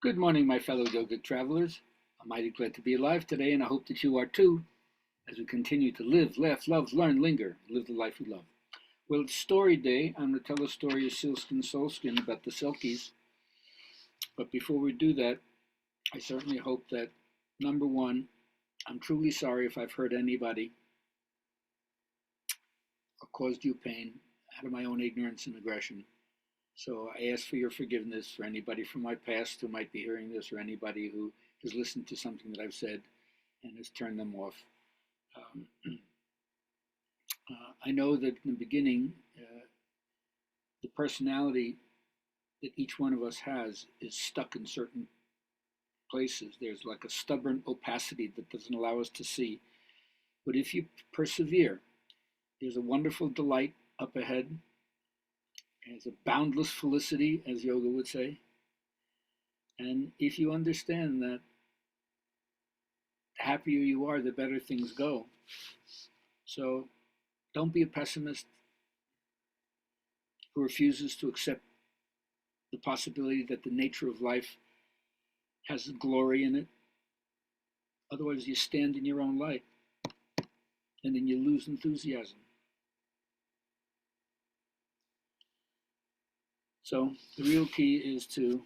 Good morning, my fellow yogic travelers. I'm mighty glad to be alive today, and I hope that you are too, as we continue to live, laugh, love, learn, linger, and live the life we love. Well, it's story day. I'm going to tell a story of Sealskin Soulskin about the Selkies. But before we do that, I certainly hope that, number one, I'm truly sorry if I've hurt anybody or caused you pain out of my own ignorance and aggression. So I ask for your forgiveness for anybody from my past who might be hearing this, or anybody who has listened to something that I've said and has turned them off. Um, I know that in the beginning, the personality that each one of us has is stuck in certain places. There's like a stubborn opacity that doesn't allow us to see. But if you persevere, there's a wonderful delight up ahead. There's a boundless felicity, as yoga would say. And if you understand that the happier you are, the better things go. So don't be a pessimist who refuses to accept the possibility that the nature of life has glory in it. Otherwise, you stand in your own light, and then you lose enthusiasm. So the real key is to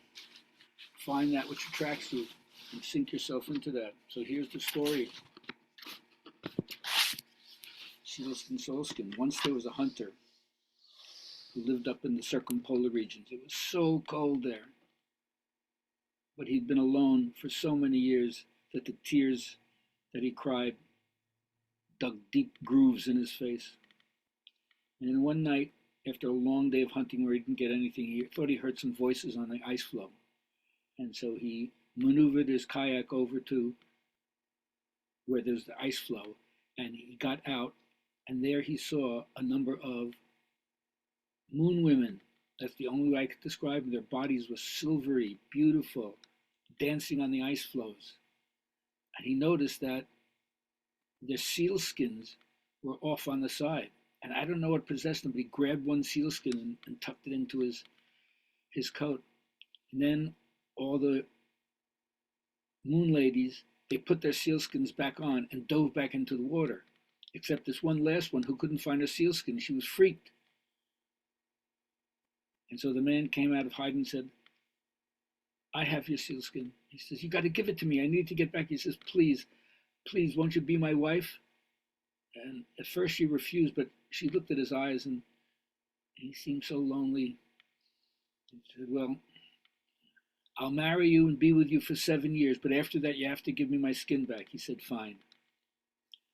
find that which attracts you and sink yourself into that. So here's the story. Sealskin Soulskin. Once there was a hunter who lived up in the circumpolar regions. It was so cold there. But he'd been alone for so many years that the tears that he cried dug deep grooves in his face. And then one night, after a long day of hunting where he didn't get anything, he thought he heard some voices on the ice floe. And so he maneuvered his kayak over to where there's the ice floe, and he got out, and there he saw a number of moon women. That's the only way I could describe them. Their bodies were silvery, beautiful, dancing on the ice floes. And he noticed that their sealskins were off on the side. And I don't know what possessed him, but he grabbed one sealskin and tucked it into his coat. And then all the moon ladies, they put their sealskins back on and dove back into the water. Except this one last one who couldn't find her sealskin. She was freaked. And so the man came out of hiding and said, I have your sealskin. He says, you got to give it to me. I need to get back. He says, please, please, won't you be my wife? And at first she refused, but she looked at his eyes and he seemed so lonely. He said, well, I'll marry you and be with you for 7 years, but after that you have to give me my skin back. He said, fine.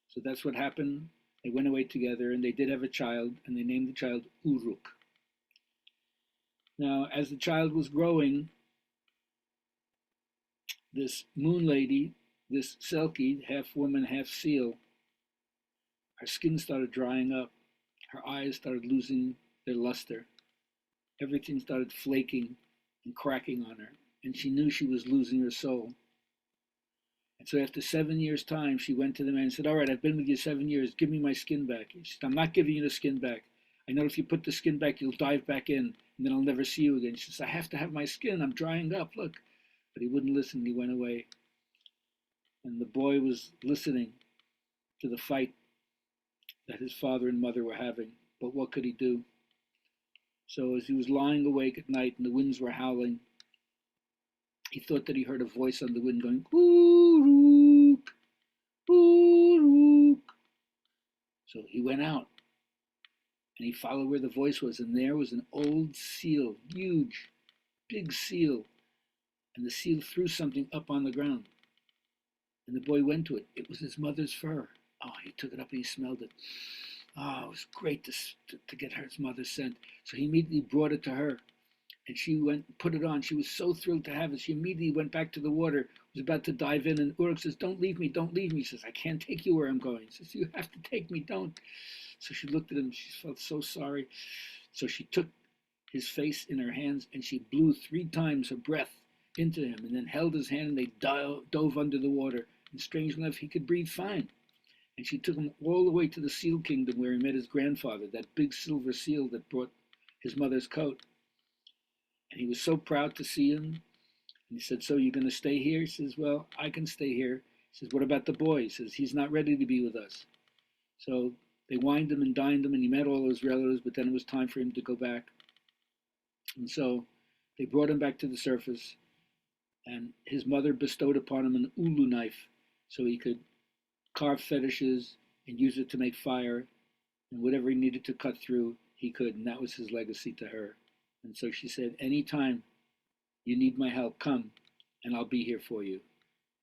So that's what happened. They went away together and they did have a child, and they named the child Uruk. Now, as the child was growing, this moon lady, this Selkie, half woman, half seal, her skin started drying up. Her eyes started losing their luster. Everything started flaking and cracking on her, and she knew she was losing her soul. And so after 7 years' time, she went to the man and said, all right, I've been with you 7 years. Give me my skin back. He said, I'm not giving you the skin back. I know if you put the skin back, you'll dive back in, and then I'll never see you again. She says, I have to have my skin. I'm drying up. Look. But he wouldn't listen. He went away. And the boy was listening to the fight that his father and mother were having. But what could he do? So as he was lying awake at night and the winds were howling, he thought that he heard a voice on the wind going, Uruk, Uruk. So he went out and he followed where the voice was, and there was an old seal, huge, big seal, and the seal threw something up on the ground. And the boy went to it. It was his mother's fur. Oh, he took it up and he smelled it. Oh, it was great to get his mother's scent. So he immediately brought it to her. And she went and put it on. She was so thrilled to have it. She immediately went back to the water, was about to dive in. And Uruk says, don't leave me, don't leave me. He says, I can't take you where I'm going. He says, you have to take me, don't. So she looked at him. She felt so sorry. So she took his face in her hands and she blew 3 times her breath into him and then held his hand and they dove under the water. And strangely enough, he could breathe fine. And she took him all the way to the seal kingdom where he met his grandfather, that big silver seal that brought his mother's coat. And he was so proud to see him. And he said, so you're going to stay here? He says, well, I can stay here. He says, what about the boy? He says, he's not ready to be with us. So they wined him and dined him, and he met all his relatives, but then it was time for him to go back. And so they brought him back to the surface, and his mother bestowed upon him an ulu knife so he could carve fetishes and use it to make fire, and whatever he needed to cut through, he could, and that was his legacy to her. And so she said, anytime you need my help, come, and I'll be here for you.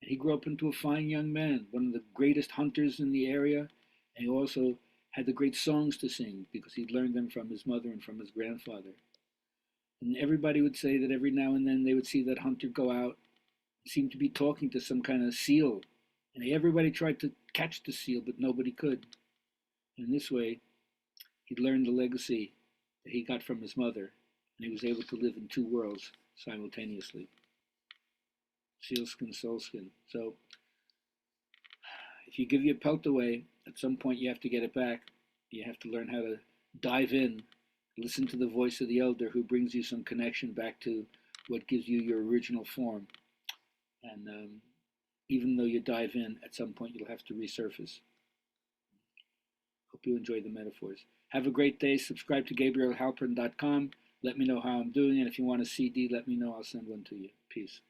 And he grew up into a fine young man, one of the greatest hunters in the area, and he also had the great songs to sing because he'd learned them from his mother and from his grandfather. And everybody would say that every now and then they would see that hunter go out and seem to be talking to some kind of seal. And everybody tried to catch the seal, but nobody could. And in this way, he learned the legacy that he got from his mother, and he was able to live in two worlds simultaneously. Sealskin Soulskin. So if you give your pelt away, at some point you have to get it back. You have to learn how to dive in, listen to the voice of the elder who brings you some connection back to what gives you your original form. And even though you dive in, at some point you'll have to resurface. Hope you enjoy the metaphors. Have a great day. Subscribe to GabrielHalpern.com. Let me know how I'm doing, and if you want a CD, let me know. I'll send one to you. Peace.